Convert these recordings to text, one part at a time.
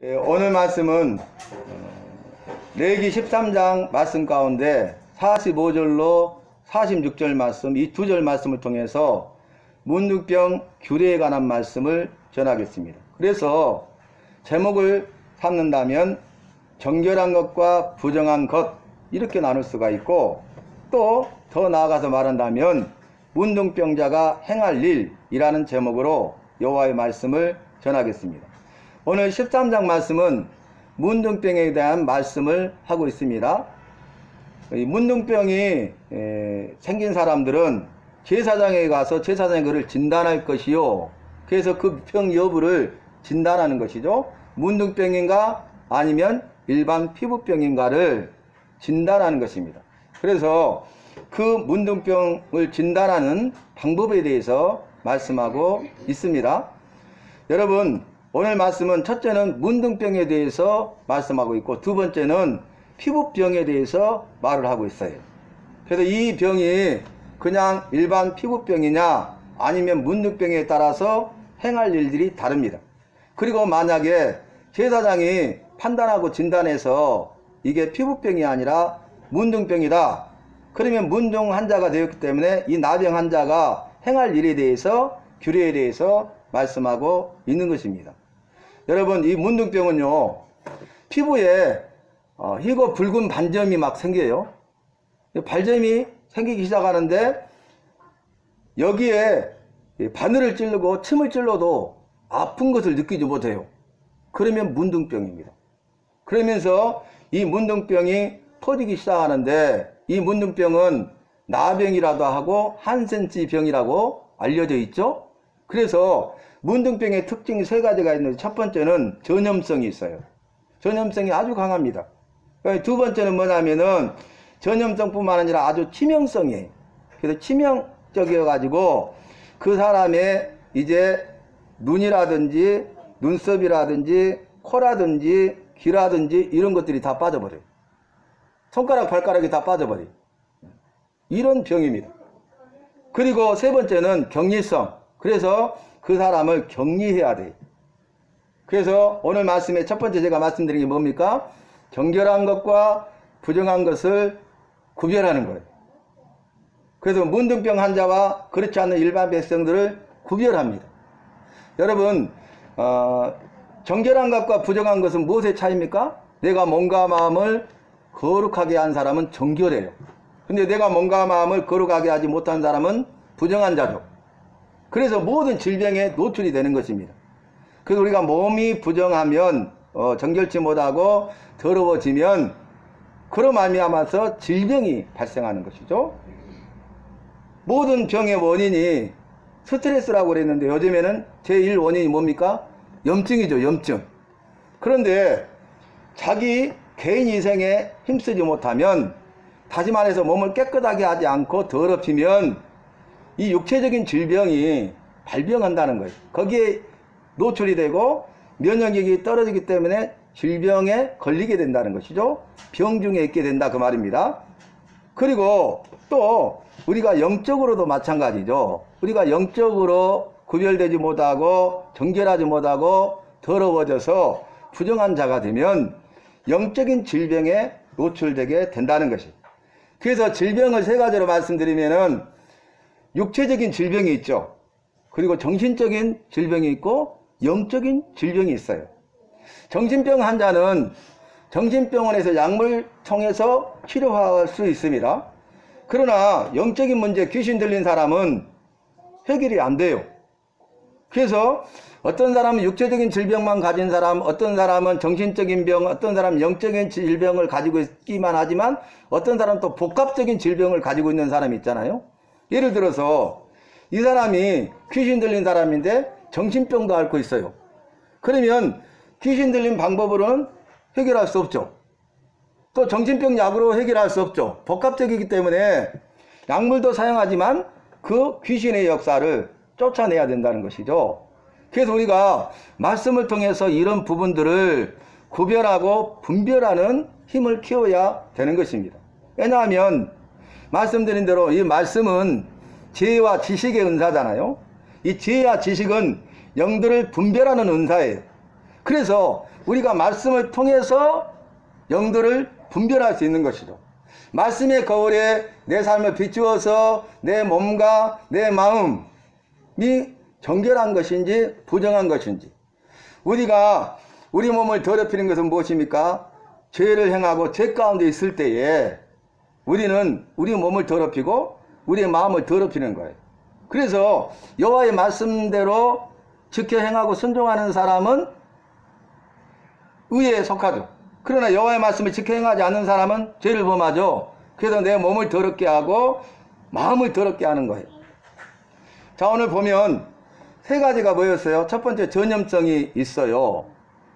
오늘 말씀은 레위기 13장 말씀 가운데 45절로 46절 말씀, 이 두 절 말씀을 통해서 문둥병 규례에 관한 말씀을 전하겠습니다. 그래서 제목을 삼는다면 정결한 것과 부정한 것, 이렇게 나눌 수가 있고, 또 더 나아가서 말한다면 문둥병자가 행할 일이라는 제목으로 여호와의 말씀을 전하겠습니다. 오늘 13장 말씀은 문둥병에 대한 말씀을 하고 있습니다. 이 문둥병이 생긴 사람들은 제사장에 가서 제사장이 그를 진단할 것이요, 그래서 그 병 여부를 진단하는 것이죠. 문둥병인가 아니면 일반 피부병인가를 진단하는 것입니다. 그래서 그 문둥병을 진단하는 방법에 대해서 말씀하고 있습니다. 여러분, 오늘 말씀은 첫째는 문둥병에 대해서 말씀하고 있고, 두 번째는 피부병에 대해서 말을 하고 있어요. 그래서 이 병이 그냥 일반 피부병이냐 아니면 문둥병에 따라서 행할 일들이 다릅니다. 그리고 만약에 제사장이 판단하고 진단해서 이게 피부병이 아니라 문둥병이다, 그러면 문둥 환자가 되었기 때문에 이 나병 환자가 행할 일에 대해서, 규례에 대해서 말씀하고 있는 것입니다. 여러분, 이 문둥병은요, 피부에 희고 붉은 반점이 막 생겨요. 발점이 생기기 시작하는데 여기에 바늘을 찌르고 침을 찔러도 아픈 것을 느끼지 못해요. 그러면 문둥병입니다. 그러면서 이 문둥병이 퍼지기 시작하는데, 이 문둥병은 나병이라도 하고 한센치 병이라고 알려져 있죠. 그래서 문둥병의 특징이 세 가지가 있는데, 첫 번째는 전염성이 있어요. 전염성이 아주 강합니다. 두 번째는 뭐냐면은 전염성뿐만 아니라 아주 치명성이에요. 그래서 치명적이어 가지고 그 사람의 이제 눈이라든지 눈썹이라든지 코라든지 귀라든지 이런 것들이 다 빠져버려요. 손가락 발가락이 다 빠져버려요. 이런 병입니다. 그리고 세 번째는 격리성. 그래서 그 사람을 격리해야 돼요. 그래서 오늘 말씀의 첫 번째 제가 말씀드린 게 뭡니까? 정결한 것과 부정한 것을 구별하는 거예요. 그래서 문둥병 환자와 그렇지 않은 일반 백성들을 구별합니다. 여러분, 정결한 것과 부정한 것은 무엇의 차이입니까? 내가 몸과 마음을 거룩하게 한 사람은 정결해요. 근데 내가 몸과 마음을 거룩하게 하지 못한 사람은 부정한 자죠. 그래서 모든 질병에 노출이 되는 것입니다. 그래서 우리가 몸이 부정하면, 정결치 못하고 더러워지면 그로 말미암아서 질병이 발생하는 것이죠. 모든 병의 원인이 스트레스라고 그랬는데, 요즘에는 제1 원인이 뭡니까? 염증이죠, 염증. 그런데 자기 개인 위생에 힘쓰지 못하면, 다시 말해서 몸을 깨끗하게 하지 않고 더럽히면 이 육체적인 질병이 발병한다는 거예요. 거기에 노출이 되고 면역력이 떨어지기 때문에 질병에 걸리게 된다는 것이죠. 병중에 있게 된다, 그 말입니다. 그리고 또 우리가 영적으로도 마찬가지죠. 우리가 영적으로 구별되지 못하고 정결하지 못하고 더러워져서 부정한 자가 되면 영적인 질병에 노출되게 된다는 것이. 그래서 질병을 세 가지로 말씀드리면은 육체적인 질병이 있죠. 그리고 정신적인 질병이 있고 영적인 질병이 있어요. 정신병 환자는 정신병원에서 약물 통해서 치료할 수 있습니다. 그러나 영적인 문제, 귀신 들린 사람은 해결이 안 돼요. 그래서 어떤 사람은 육체적인 질병만 가진 사람, 어떤 사람은 정신적인 병, 어떤 사람은 영적인 질병을 가지고 있기만 하지만 어떤 사람은 또 복합적인 질병을 가지고 있는 사람이 있잖아요. 예를 들어서 이 사람이 귀신 들린 사람인데 정신병도 앓고 있어요. 그러면 귀신 들린 방법으로는 해결할 수 없죠. 또 정신병 약으로 해결할 수 없죠. 복합적이기 때문에 약물도 사용하지만 그 귀신의 역사를 쫓아내야 된다는 것이죠. 그래서 우리가 말씀을 통해서 이런 부분들을 구별하고 분별하는 힘을 키워야 되는 것입니다. 왜냐하면 말씀드린 대로 이 말씀은 지혜와 지식의 은사잖아요. 이 지혜와 지식은 영들을 분별하는 은사예요. 그래서 우리가 말씀을 통해서 영들을 분별할 수 있는 것이죠. 말씀의 거울에 내 삶을 비추어서 내 몸과 내 마음이 정결한 것인지 부정한 것인지, 우리가 우리 몸을 더럽히는 것은 무엇입니까? 죄를 행하고 죄 가운데 있을 때에 우리는 우리 몸을 더럽히고 우리의 마음을 더럽히는 거예요. 그래서 여호와의 말씀대로 지켜 행하고 순종하는 사람은 의에 속하죠. 그러나 여호와의 말씀을 지켜 행하지 않는 사람은 죄를 범하죠. 그래서 내 몸을 더럽게 하고 마음을 더럽게 하는 거예요. 자, 오늘 보면 세 가지가 뭐였어요? 첫 번째, 전염성이 있어요.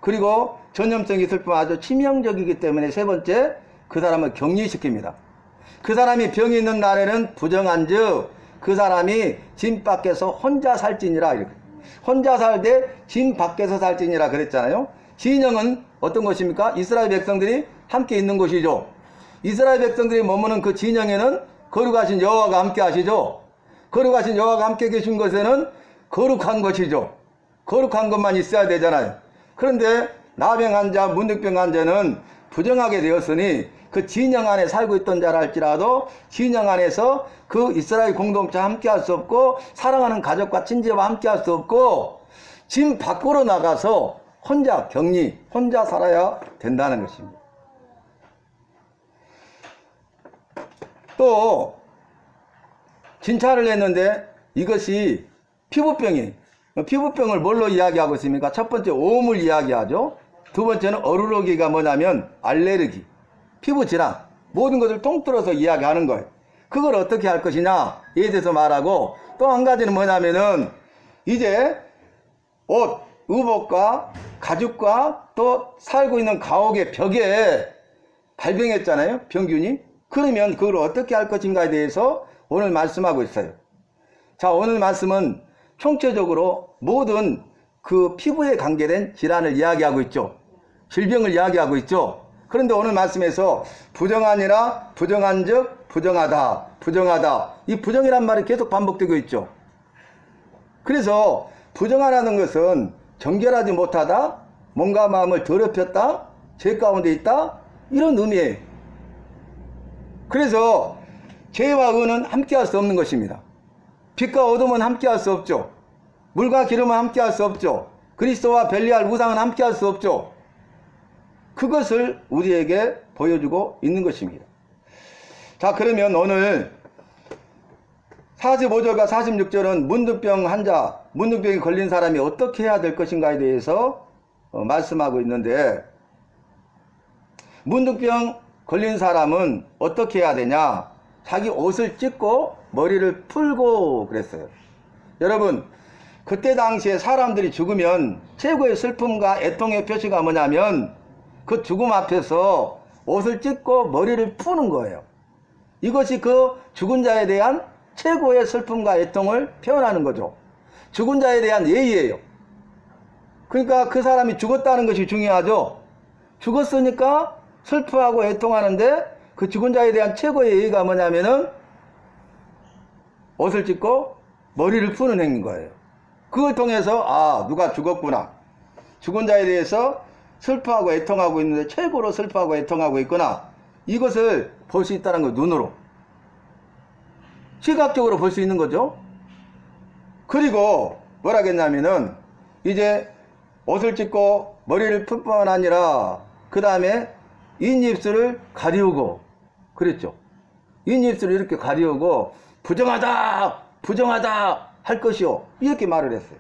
그리고 전염성이 있을 뿐 아주 치명적이기 때문에 세 번째, 그 사람을 격리시킵니다. 그 사람이 병이 있는 날에는 부정한즉 그 사람이 진 밖에서 혼자 살지니라. 이렇게. 혼자 살되 진 밖에서 살지니라 그랬잖아요. 진영은 어떤 것입니까? 이스라엘 백성들이 함께 있는 곳이죠. 이스라엘 백성들이 머무는 그 진영에는 거룩하신 여호와가 함께 하시죠. 거룩하신 여호와가 함께 계신 것에는 거룩한 것이죠. 거룩한 것만 있어야 되잖아요. 그런데 나병 환자, 문득병 환자는 부정하게 되었으니 그 진영 안에 살고 있던 자라 할지라도 진영 안에서 그 이스라엘 공동체와 함께 할 수 없고 사랑하는 가족과 친지와 함께 할 수 없고 진 밖으로 나가서 혼자 격리, 혼자 살아야 된다는 것입니다. 또 진찰을 했는데 이것이 피부병을 뭘로 이야기하고 있습니까? 첫 번째 오음을 이야기하죠. 두 번째는 어루러기가 뭐냐면 알레르기, 피부질환, 모든 것을 통틀어서 이야기하는 거예요. 그걸 어떻게 할 것이냐에 대해서 말하고, 또 한 가지는 뭐냐면은 이제 옷, 의복과 가죽과 또 살고 있는 가옥의 벽에 발병했잖아요, 병균이. 그러면 그걸 어떻게 할 것인가에 대해서 오늘 말씀하고 있어요. 자, 오늘 말씀은 총체적으로 모든 그 피부에 관계된 질환을 이야기하고 있죠. 질병을 이야기하고 있죠. 그런데 오늘 말씀에서 부정하니라, 부정한즉 부정하다, 부정하다. 이 부정이란 말이 계속 반복되고 있죠. 그래서 부정하라는 것은 정결하지 못하다, 몸과 마음을 더럽혔다, 죄 가운데 있다, 이런 의미예요. 그래서 죄와 의는 함께 할 수 없는 것입니다. 빛과 어둠은 함께 할 수 없죠. 물과 기름은 함께 할 수 없죠. 그리스도와 벨리알 우상은 함께 할 수 없죠. 그것을 우리에게 보여주고 있는 것입니다. 자, 그러면 오늘 45절과 46절은 문둥병 환자, 문둥병이 걸린 사람이 어떻게 해야 될 것인가에 대해서 말씀하고 있는데, 문둥병 걸린 사람은 어떻게 해야 되냐? 자기 옷을 찢고 머리를 풀고 그랬어요. 여러분, 그때 당시에 사람들이 죽으면 최고의 슬픔과 애통의 표시가 뭐냐면 그 죽음 앞에서 옷을 찢고 머리를 푸는 거예요. 이것이 그 죽은 자에 대한 최고의 슬픔과 애통을 표현하는 거죠. 죽은 자에 대한 예의예요. 그러니까 그 사람이 죽었다는 것이 중요하죠. 죽었으니까 슬퍼하고 애통하는데 그 죽은 자에 대한 최고의 예의가 뭐냐면은 옷을 찢고 머리를 푸는 행위인 거예요. 그걸 통해서 아, 누가 죽었구나, 죽은 자에 대해서 슬퍼하고 애통하고 있는데 최고로 슬퍼하고 애통하고 있구나, 이것을 볼 수 있다는 거예요. 눈으로 시각적으로 볼 수 있는 거죠. 그리고 뭐라겠냐면은 이제 옷을 찢고 머리를 풀 뿐만 아니라 그 다음에 인입술을 가리우고 그랬죠. 인입술을 이렇게 가리우고 부정하다, 부정하다 할 것이요, 이렇게 말을 했어요.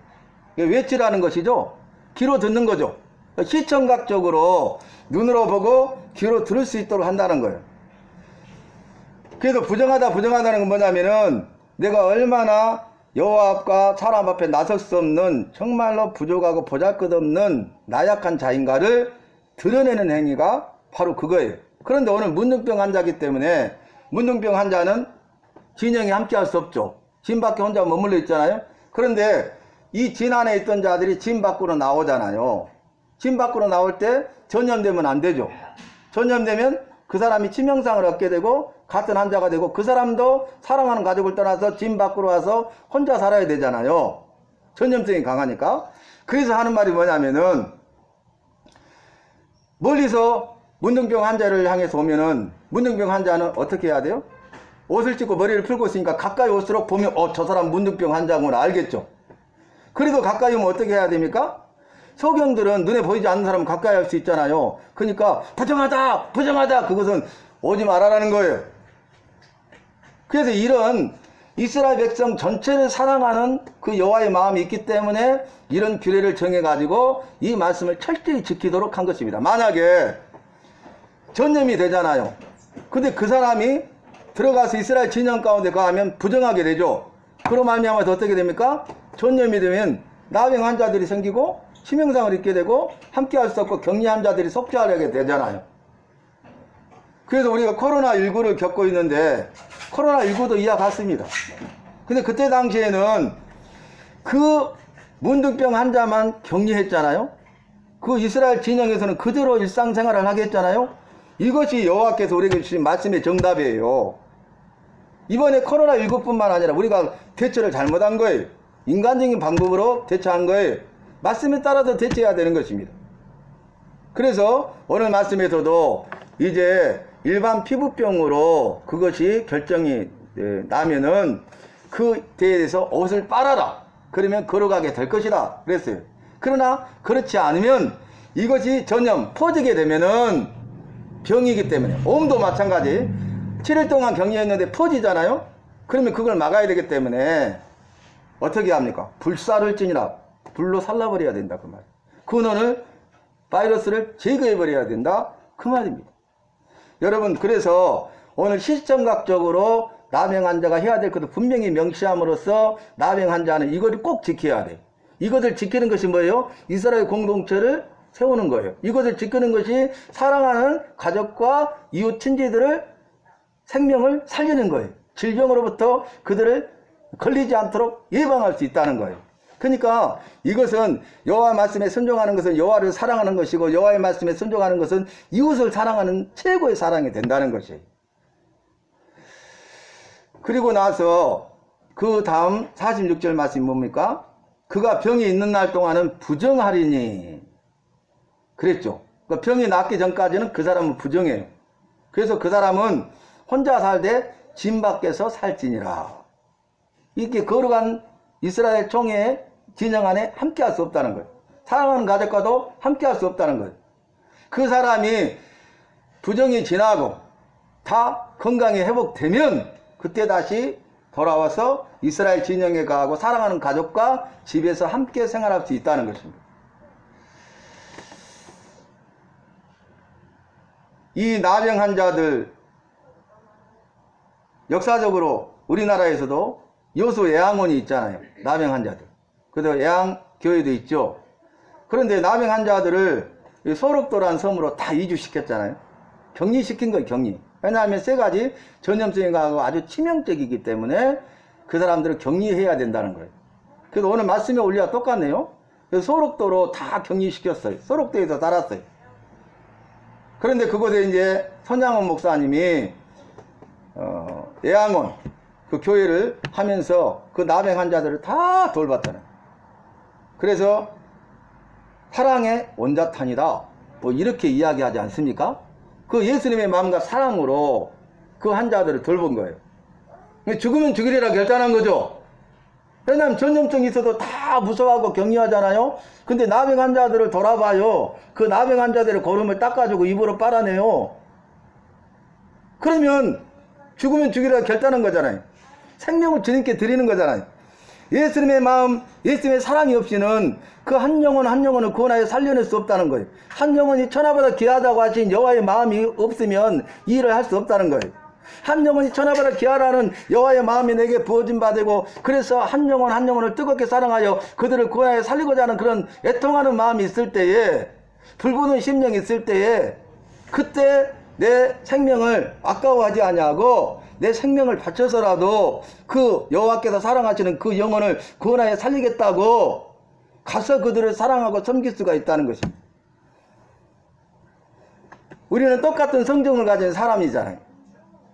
외치라는 것이죠. 귀로 듣는 거죠. 시청각적으로 눈으로 보고 귀로 들을 수 있도록 한다는 거예요. 그래서 부정하다, 부정하다는 건 뭐냐면은 내가 얼마나 여호와 앞과 사람 앞에 나설 수 없는 정말로 부족하고 보잘것없는 나약한 자인가를 드러내는 행위가 바로 그거예요. 그런데 오늘 문둥병 환자이기 때문에 문둥병 환자는 진영에 함께 할 수 없죠. 진 밖에 혼자 머물러 있잖아요. 그런데 이 진 안에 있던 자들이 진 밖으로 나오잖아요. 진 밖으로 나올 때 전염되면 안 되죠. 전염되면 그 사람이 치명상을 얻게 되고 같은 환자가 되고 그 사람도 사랑하는 가족을 떠나서 진 밖으로 와서 혼자 살아야 되잖아요. 전염성이 강하니까. 그래서 하는 말이 뭐냐면은 멀리서 문둥병 환자를 향해서 오면은 문둥병 환자는 어떻게 해야 돼요? 옷을 찢고 머리를 풀고 있으니까 가까이 올수록 보면 저 사람 문둥병 환자구나 알겠죠? 그래도 가까이 오면 어떻게 해야 됩니까? 소경들은 눈에 보이지 않는 사람은 가까이 할 수 있잖아요. 그러니까 부정하다 부정하다 그것은 오지 말아라는 거예요. 그래서 이런 이스라엘 백성 전체를 사랑하는 그 여호와의 마음이 있기 때문에 이런 규례를 정해가지고 이 말씀을 철저히 지키도록 한 것입니다. 만약에 전염이 되잖아요. 근데 그 사람이 들어가서 이스라엘 진영 가운데 가면 부정하게 되죠. 그로 말미암아서 어떻게 됩니까? 전염이 되면 나병 환자들이 생기고 치명상을 입게 되고 함께 할 수 없고 격리 환자들이 속죄하게 되잖아요. 그래서 우리가 코로나19를 겪고 있는데 코로나19도 이와 같습니다. 근데 그때 당시에는 그 문둥병 환자만 격리했잖아요. 그 이스라엘 진영에서는 그대로 일상생활을 하게 했잖아요. 이것이 여호와께서 우리에게 주신 말씀의 정답이에요. 이번에 코로나19뿐만 아니라 우리가 대처를 잘못한 거예요. 인간적인 방법으로 대처한 거예요. 말씀에 따라서 대처해야 되는 것입니다. 그래서 오늘 말씀에서도 이제 일반 피부병으로 그것이 결정이 나면은 그 대해서 옷을 빨아라. 그러면 걸어가게 될 것이다. 그랬어요. 그러나 그렇지 않으면 이것이 전염 퍼지게 되면은 병이기 때문에 몸도 마찬가지 7일 동안 격리했는데 퍼지잖아요. 그러면 그걸 막아야 되기 때문에 어떻게 합니까? 불사를지니라 불로 살라버려야 된다 그 말. 근원을 바이러스를 제거해버려야 된다 그 말입니다. 여러분 그래서 오늘 시점각적으로 나병 환자가 해야 될 것을 분명히 명시함으로써 나병 환자는 이것을 꼭 지켜야 돼요. 이것을 지키는 것이 뭐예요? 이스라엘 공동체를 세우는 거예요. 이것을 지키는 것이 사랑하는 가족과 이웃 친지들을 생명을 살리는 거예요. 질병으로부터 그들을 걸리지 않도록 예방할 수 있다는 거예요. 그러니까 이것은 여호와 말씀에 순종하는 것은 여호와를 사랑하는 것이고 여호와의 말씀에 순종하는 것은 이웃을 사랑하는 최고의 사랑이 된다는 것이에요. 그리고 나서 그 다음 46절 말씀이 뭡니까? 그가 병이 있는 날 동안은 부정하리니 그랬죠. 그러니까 병이 낫기 전까지는 그 사람은 부정해요. 그래서 그 사람은 혼자 살되 진 밖에서 살지니라. 이렇게 거룩한 이스라엘 총회의 진영 안에 함께 할 수 없다는 거예요. 사랑하는 가족과도 함께 할 수 없다는 거예요. 그 사람이 부정이 지나고 다 건강이 회복되면 그때 다시 돌아와서 이스라엘 진영에 가고 사랑하는 가족과 집에서 함께 생활할 수 있다는 것입니다. 이 나병 환자들 역사적으로 우리나라에서도 여수 예양원이 있잖아요. 나병 환자들. 그래서 예양교회도 있죠. 그런데 나병 환자들을 소록도라는 섬으로 다 이주시켰잖아요. 격리시킨 거예요. 격리. 왜냐하면 세 가지 전염성이 강하고 아주 치명적이기 때문에 그 사람들을 격리해야 된다는 거예요. 그래서 오늘 말씀에 올리와 똑같네요. 그래서 소록도로 다 격리시켰어요. 소록도에서 살았어요. 그런데 그곳에 이제 손양원 목사님이 예양원 그 교회를 하면서 그 나병 환자들을 다 돌봤잖아요. 그래서 사랑의 원자탄이다 뭐 이렇게 이야기하지 않습니까? 그 예수님의 마음과 사랑으로 그 환자들을 돌본 거예요. 죽으면 죽이리라 결단한 거죠. 왜냐하면 전염증이 있어도 다 무서워하고 격리하잖아요. 근데 나병 환자들을 돌아봐요. 그 나병 환자들의 고름을 닦아주고 입으로 빨아내요. 그러면 죽으면 죽이리라 결단한 거잖아요. 생명을 주님께 드리는 거잖아요. 예수님의 마음, 예수님의 사랑이 없이는 그 한 영혼 한 영혼을 구원하여 살려낼 수 없다는 거예요. 한 영혼이 천하보다 귀하다고 하신 여호와의 마음이 없으면 이 일을 할 수 없다는 거예요. 한 영혼이 천하보다 귀하라는 여호와의 마음이 내게 부어진 바 되고 그래서 한 영혼 한 영혼을 뜨겁게 사랑하여 그들을 구원하여 살리고자 하는 그런 애통하는 마음이 있을 때에 불보는 심령이 있을 때에 그때 내 생명을 아까워하지 아니하고 내 생명을 바쳐서라도 그 여호와께서 사랑하시는 그 영혼을 구원하여 살리겠다고 가서 그들을 사랑하고 섬길 수가 있다는 것입니다. 우리는 똑같은 성정을 가진 사람이잖아요.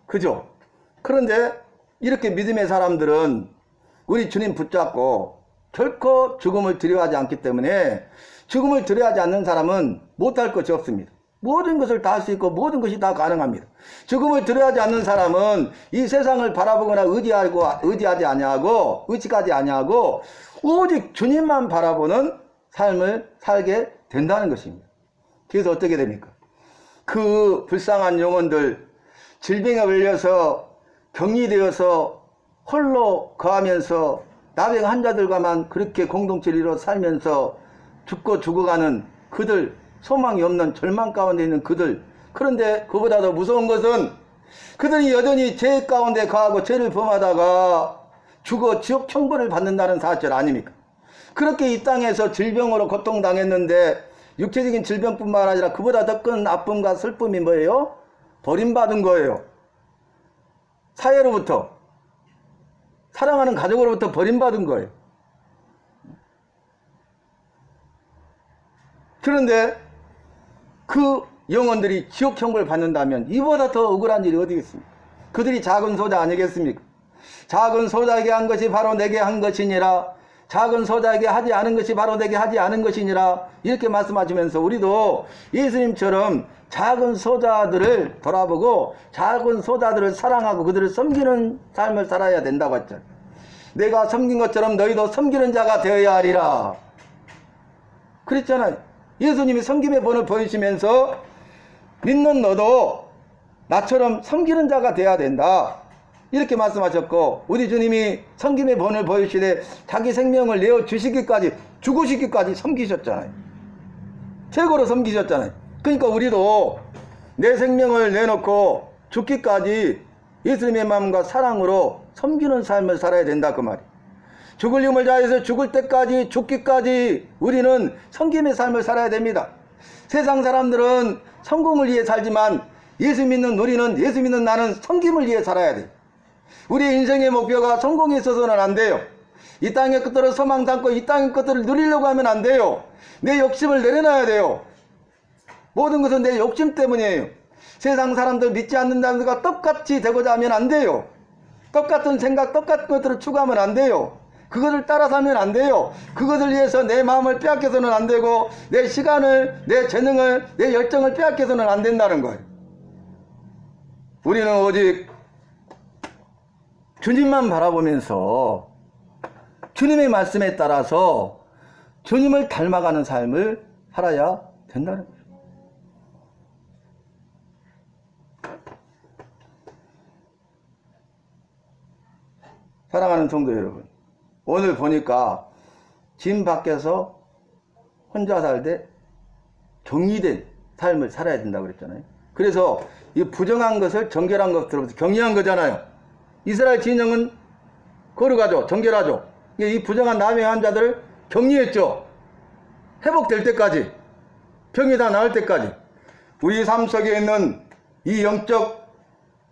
그죠? 그런데 이렇게 믿음의 사람들은 우리 주님 붙잡고 결코 죽음을 두려워하지 않기 때문에 죽음을 두려워하지 않는 사람은 못할 것이 없습니다. 모든 것을 다 할 수 있고 모든 것이 다 가능합니다. 죽음을 두려워하지 않는 사람은 이 세상을 바라보거나 의지하지 아니하고 의식하지 아니하고 오직 주님만 바라보는 삶을 살게 된다는 것입니다. 그래서 어떻게 됩니까? 그 불쌍한 영혼들, 질병에 걸려서 격리되어서 홀로 거하면서 나병 환자들과만 그렇게 공동체를 이루어 살면서 죽고 죽어가는 그들, 소망이 없는 절망 가운데 있는 그들, 그런데 그보다 더 무서운 것은 그들이 여전히 죄 가운데 거하고 죄를 범하다가 죽어 지옥 천벌을 받는다는 사실 아닙니까? 그렇게 이 땅에서 질병으로 고통당했는데 육체적인 질병뿐만 아니라 그보다 더 큰 아픔과 슬픔이 뭐예요? 버림받은 거예요. 사회로부터, 사랑하는 가족으로부터 버림받은 거예요. 그런데 그 영혼들이 지옥 천벌을 받는다면 이보다 더 억울한 일이 어디 있겠습니까? 그들이 작은 소자 아니겠습니까? 작은 소자에게 한 것이 바로 내게 한 것이니라. 작은 소자에게 하지 않은 것이 바로 내게 하지 않은 것이니라. 이렇게 말씀하시면서 우리도 예수님처럼 작은 소자들을 돌아보고 작은 소자들을 사랑하고 그들을 섬기는 삶을 살아야 된다고 했잖아요. 내가 섬긴 것처럼 너희도 섬기는 자가 되어야 하리라. 그랬잖아요. 예수님이 섬김의 본을 보이시면서 믿는 너도 나처럼 섬기는 자가 되어야 된다. 이렇게 말씀하셨고 우리 주님이 섬김의 본을 보이시되 자기 생명을 내어주시기까지 죽으시기까지 섬기셨잖아요. 최고로 섬기셨잖아요. 그러니까 우리도 내 생명을 내놓고 죽기까지 예수님의 마음과 사랑으로 섬기는 삶을 살아야 된다 그 말이에요. 죽을 힘을 다해서 죽을 때까지 죽기까지 우리는 섬김의 삶을 살아야 됩니다. 세상 사람들은 성공을 위해 살지만 예수 믿는 우리는, 예수 믿는 나는 섬김을 위해 살아야 돼요. 우리의 인생의 목표가 성공에 있어서는 안 돼요. 이 땅의 것들을 소망 삼고 이 땅의 것들을 누리려고 하면 안 돼요. 내 욕심을 내려놔야 돼요. 모든 것은 내 욕심 때문이에요. 세상 사람들 믿지 않는다는 것과 똑같이 되고자 하면 안 돼요. 똑같은 생각, 똑같은 것들을 추구하면 안 돼요. 그것을 따라 살면 안 돼요. 그것을 위해서 내 마음을 빼앗겨서는 안 되고 내 시간을, 내 재능을, 내 열정을 빼앗겨서는 안 된다는 거예요. 우리는 오직 주님만 바라보면서 주님의 말씀에 따라서 주님을 닮아가는 삶을 살아야 된다는 거예요. 사랑하는 성도 여러분, 오늘 보니까 집 밖에서 혼자 살되 격리된 삶을 살아야 된다고 그랬잖아요. 그래서 이 부정한 것을 정결한 것으로부터 격리한 거잖아요. 이스라엘 진영은 거룩하죠. 정결하죠. 이 부정한 나병 환자들을 격리했죠. 회복될 때까지, 병이 다 나을 때까지. 우리 삶 속에 있는 이 영적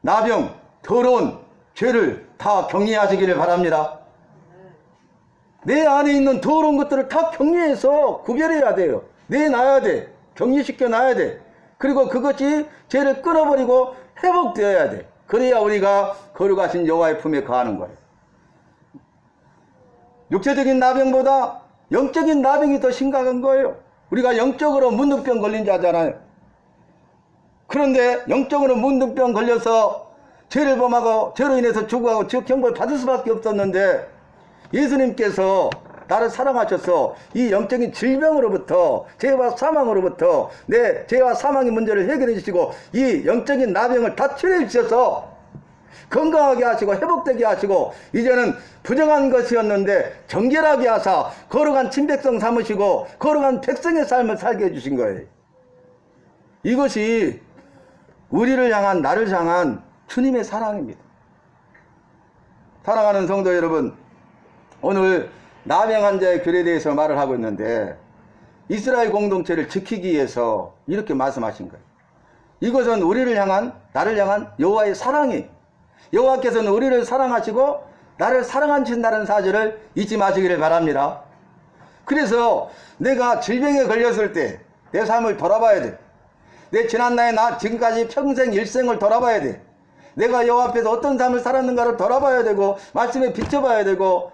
나병, 더러운 죄를 다 격리하시기를 바랍니다. 내 안에 있는 더러운 것들을 다 격리해서 구별해야 돼요. 내놔야 돼. 격리시켜 놔야 돼. 그리고 그것이 죄를 끊어버리고 회복되어야 돼. 그래야 우리가 거룩하신 여호와의 품에 거하는 거예요. 육체적인 나병보다 영적인 나병이 더 심각한 거예요. 우리가 영적으로 문둥병 걸린 자잖아요. 그런데 영적으로 문둥병 걸려서 죄를 범하고 죄로 인해서 죽어가고 지옥 형벌 받을 수밖에 없었는데 예수님께서 나를 사랑하셔서 이 영적인 질병으로부터, 죄와 사망으로부터 내 죄와 사망의 문제를 해결해 주시고 이 영적인 나병을 다 치료해 주셔서 건강하게 하시고 회복되게 하시고 이제는 부정한 것이었는데 정결하게 하사 거룩한 친백성 삼으시고 거룩한 백성의 삶을 살게 해주신 거예요. 이것이 우리를 향한, 나를 향한 주님의 사랑입니다. 사랑하는 성도 여러분, 오늘 나병 환자의 결에 대해서 말을 하고 있는데 이스라엘 공동체를 지키기 위해서 이렇게 말씀하신 거예요. 이것은 우리를 향한, 나를 향한 여호와의 사랑이, 여호와께서는 우리를 사랑하시고 나를 사랑하신다는 사실을 잊지 마시기를 바랍니다. 그래서 내가 질병에 걸렸을 때 내 삶을 돌아봐야 돼. 내 지난날의 나 지금까지 평생 일생을 돌아봐야 돼. 내가 여호와 앞에서 어떤 삶을 살았는가를 돌아봐야 되고 말씀에 비춰봐야 되고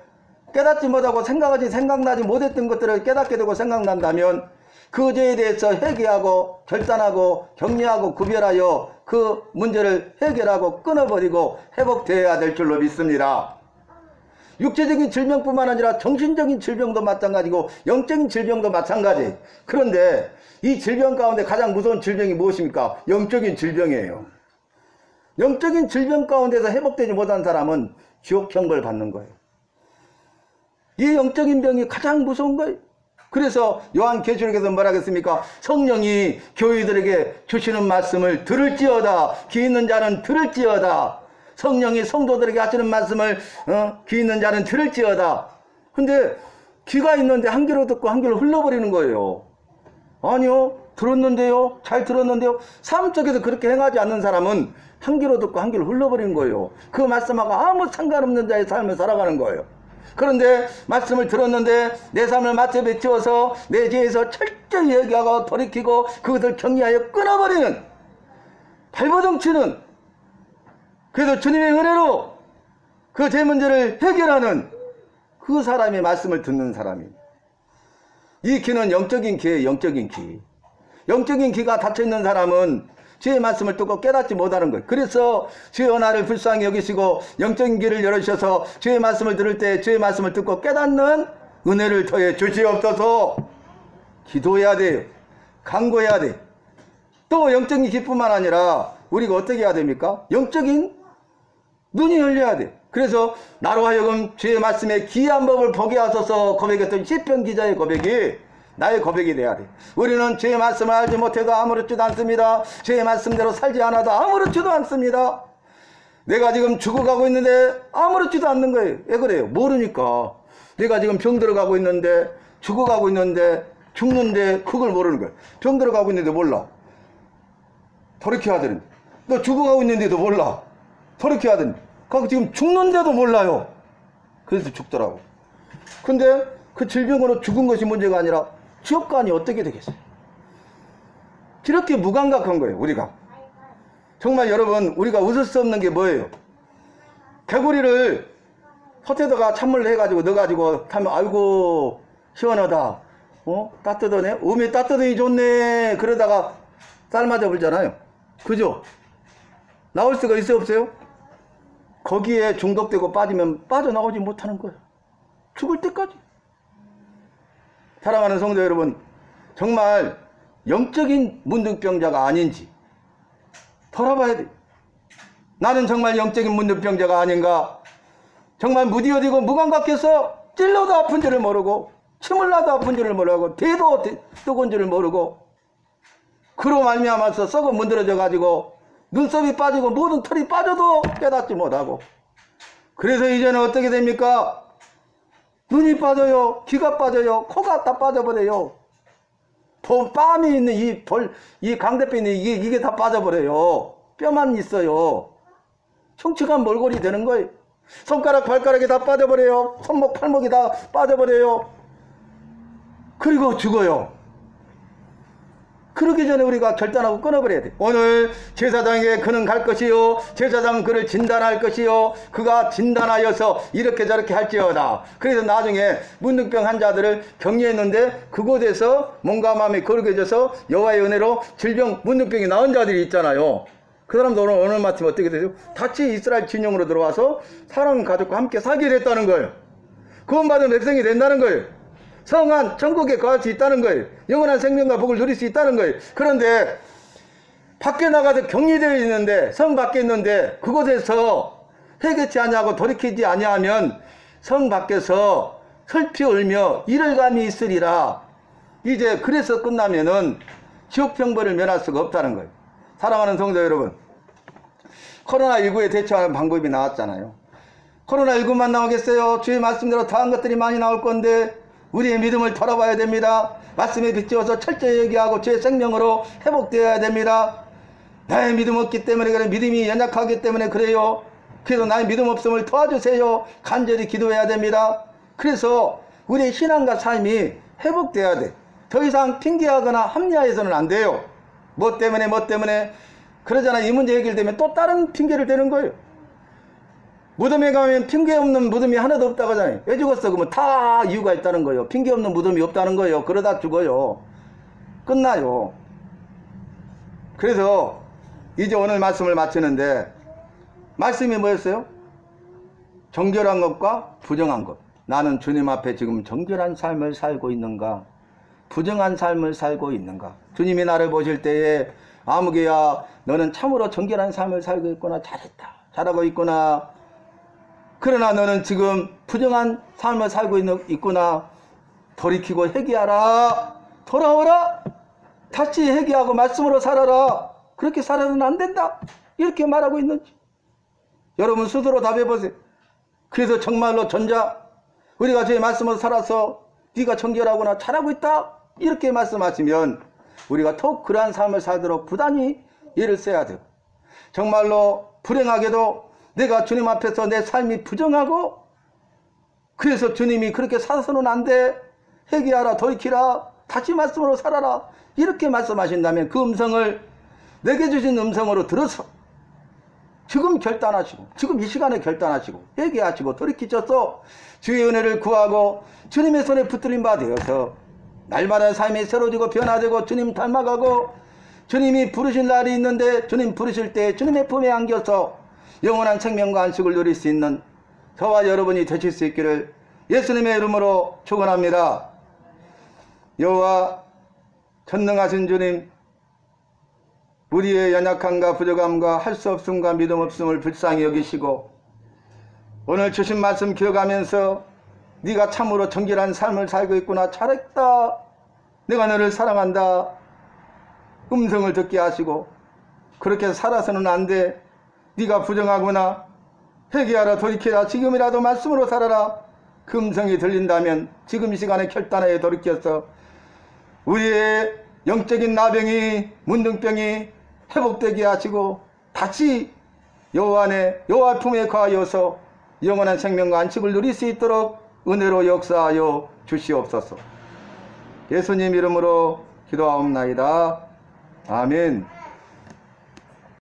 깨닫지 못하고 생각나지 못했던 것들을 깨닫게 되고 생각난다면 그 죄에 대해서 회개하고 결단하고 격려하고 구별하여 그 문제를 해결하고 끊어버리고 회복되어야 될 줄로 믿습니다. 육체적인 질병뿐만 아니라 정신적인 질병도 마찬가지고 영적인 질병도 마찬가지. 그런데 이 질병 가운데 가장 무서운 질병이 무엇입니까? 영적인 질병이에요. 영적인 질병 가운데서 회복되지 못한 사람은 지옥 형벌 받는 거예요. 이 영적인 병이 가장 무서운 거예요. 그래서 요한계시록에서 뭐라 하겠습니까? 성령이 교회들에게 주시는 말씀을 들을지어다. 귀 있는 자는 들을지어다. 성령이 성도들에게 하시는 말씀을 귀 있는 자는 들을지어다. 근데 귀가 있는데 한 귀로 듣고 한 귀로 흘러버리는 거예요. 아니요, 들었는데요, 잘 들었는데요. 삶 속에서 그렇게 행하지 않는 사람은 한 귀로 듣고 한 귀로 흘러버리는 거예요. 그 말씀하고 아무 상관없는 자의 삶을 살아가는 거예요. 그런데 말씀을 들었는데 내 삶을 마쳐 비추어서 내 죄에서 철저히 얘기하고 돌이키고 그것을 격리하여 끊어버리는, 발버둥 치는, 그래서 주님의 은혜로 그 죄 문제를 해결하는 그 사람의 말씀을 듣는 사람입니다. 이 귀는 영적인 귀예요. 영적인 귀. 영적인 귀가 닫혀있는 사람은 주의 말씀을 듣고 깨닫지 못하는 거예요. 그래서 주의 언하를 불쌍히 여기시고 영적인 귀를 열으셔서 주의 말씀을 들을 때 주의 말씀을 듣고 깨닫는 은혜를 더해 주시옵소서. 기도해야 돼요. 간구해야 돼요. 또 영적인 귀뿐만 아니라 우리가 어떻게 해야 됩니까? 영적인 눈이 열려야 돼. 그래서 나로 하여금 주의 말씀에 귀한 법을 보게 하소서 고백했던 시편 기자의 고백이 나의 고백이 돼야 돼. 우리는 주의 말씀을 알지 못해도 아무렇지도 않습니다. 주의 말씀대로 살지 않아도 아무렇지도 않습니다. 내가 지금 죽어가고 있는데 아무렇지도 않는 거예요. 왜 그래요? 모르니까. 내가 지금 병 들어가고 있는데, 죽어가고 있는데, 죽는데 그걸 모르는 거예요. 병 들어가고 있는데 몰라. 돌이켜야 되는데. 너 죽어가고 있는데도 몰라. 돌이켜야 되는데. 그러니까 지금 죽는데도 몰라요. 그래서 죽더라고. 근데 그 질병으로 죽은 것이 문제가 아니라 지옥간이 어떻게 되겠어요? 이렇게 무감각한 거예요, 우리가. 정말 여러분, 우리가 웃을 수 없는 게 뭐예요? 개구리를 솥에다가 찬물을 해가지고 넣어가지고 타면 아이고 시원하다, 따뜻하네, 몸이 따뜻하니 좋네, 그러다가 삶아져 불잖아요. 그죠? 나올 수가 있어요, 없어요? 거기에 중독되고 빠지면 빠져나오지 못하는 거예요. 죽을 때까지. 사랑하는 성도 여러분, 정말 영적인 문둥병자가 아닌지 돌아봐야 돼요. 나는 정말 영적인 문둥병자가 아닌가? 정말 무디어디고 무감각해서 찔러도 아픈 줄을 모르고 침을 나도 아픈 줄을 모르고 대도 뜨거운 줄을 모르고 그로 말미암아서 썩어 문드러져 가지고 눈썹이 빠지고 모든 털이 빠져도 깨닫지 못하고, 그래서 이제는 어떻게 됩니까? 눈이 빠져요, 귀가 빠져요, 코가 다 빠져버려요. 뺨이 있는 이 강대뼈 있는 이게 다 빠져버려요. 뼈만 있어요. 흉측한 몰골이 되는 거예요. 손가락 발가락이 다 빠져버려요. 손목 팔목이 다 빠져버려요. 그리고 죽어요. 그러기 전에 우리가 결단하고 끊어버려야 돼. 오늘 제사장에게 그는 갈 것이요, 제사장은 그를 진단할 것이요, 그가 진단하여서 이렇게 저렇게 할지어다. 그래서 나중에 문둥병 환자들을 격리했는데 그곳에서 몸과 마음이 거룩해져서 여호와의 은혜로 질병 문둥병이 나은 자들이 있잖아요. 그 사람도 오늘 마침 어떻게 되죠? 다시 이스라엘 진영으로 들어와서 사랑 가족과 함께 살게 됐다는 거예요. 구원받은 백성이 된다는 거예요. 성한 천국에 거할 수 있다는 거예요. 영원한 생명과 복을 누릴 수 있다는 거예요. 그런데 밖에 나가서 격리되어 있는데, 성 밖에 있는데 그곳에서 회개치 아니하고 돌이키지 아니하면 성 밖에서 슬피 울며 이를 감이 있으리라. 이제 그래서 끝나면은 지옥 형벌을 면할 수가 없다는 거예요. 사랑하는 성도 여러분, 코로나19에 대처하는 방법이 나왔잖아요. 코로나19만 나오겠어요? 주의 말씀대로 다한 것들이 많이 나올 건데 우리의 믿음을 털어봐야 됩니다. 말씀에 비추어서 철저히 얘기하고 주의 생명으로 회복되어야 됩니다. 나의 믿음 없기 때문에 그래, 믿음이 연약하기 때문에 그래요. 그래서 나의 믿음 없음을 도와주세요. 간절히 기도해야 됩니다. 그래서 우리의 신앙과 삶이 회복돼야 돼. 더 이상 핑계하거나 합리화해서는 안 돼요. 뭐 때문에 그러잖아. 이 문제 해결되면 또 다른 핑계를 대는 거예요. 무덤에 가면 핑계 없는 무덤이 하나도 없다고 하잖아요. 왜 죽었어? 그러면 다 이유가 있다는 거예요. 핑계 없는 무덤이 없다는 거예요. 그러다 죽어요. 끝나요. 그래서 이제 오늘 말씀을 마치는데, 말씀이 뭐였어요? 정결한 것과 부정한 것. 나는 주님 앞에 지금 정결한 삶을 살고 있는가, 부정한 삶을 살고 있는가. 주님이 나를 보실 때에 아무개야 너는 참으로 정결한 삶을 살고 있구나, 잘했다, 잘하고 있구나. 그러나 너는 지금 부정한 삶을 살고 있구나. 돌이키고 회개하라, 돌아오라, 다시 회개하고 말씀으로 살아라. 그렇게 살아서는 안 된다, 이렇게 말하고 있는지 여러분 스스로 답해보세요. 그래서 정말로 전자, 우리가 주의 말씀으로 살아서 네가 정결하구나, 잘하고 있다, 이렇게 말씀하시면 우리가 더욱 그러한 삶을 살도록 부단히 애를 써야 돼요. 정말로 불행하게도 내가 주님 앞에서 내 삶이 부정하고, 그래서 주님이 그렇게 살아서는 안 돼, 회개하라, 돌이키라, 다시 말씀으로 살아라, 이렇게 말씀하신다면 그 음성을, 내게 주신 음성으로 들어서 지금 결단하시고, 지금 이 시간에 결단하시고 회개하시고 돌이키셔서 주의 은혜를 구하고 주님의 손에 붙들린 바 되어서 날마다 삶이 새로지고 변화되고 주님 닮아가고, 주님이 부르신 날이 있는데 주님 부르실 때 주님의 품에 안겨서 영원한 생명과 안식을 누릴 수 있는 저와 여러분이 되실 수 있기를 예수님의 이름으로 축원합니다. 여호와 전능하신 주님, 우리의 연약함과 부족함과 할 수 없음과 믿음 없음을 불쌍히 여기시고 오늘 주신 말씀 기억하면서 네가 참으로 정결한 삶을 살고 있구나, 잘했다, 내가 너를 사랑한다, 음성을 듣게 하시고, 그렇게 살아서는 안 돼, 네가 부정하구나, 회개하라, 돌이키라, 지금이라도 말씀으로 살아라, 그 음성이 들린다면 지금 이 시간에 결단하여 돌이켜서 우리의 영적인 나병이, 문둥병이 회복되게 하시고 다시 여호와 안에, 여호와 품에 거하여서 영원한 생명과 안식을 누릴 수 있도록 은혜로 역사하여 주시옵소서. 예수님 이름으로 기도하옵나이다. 아멘.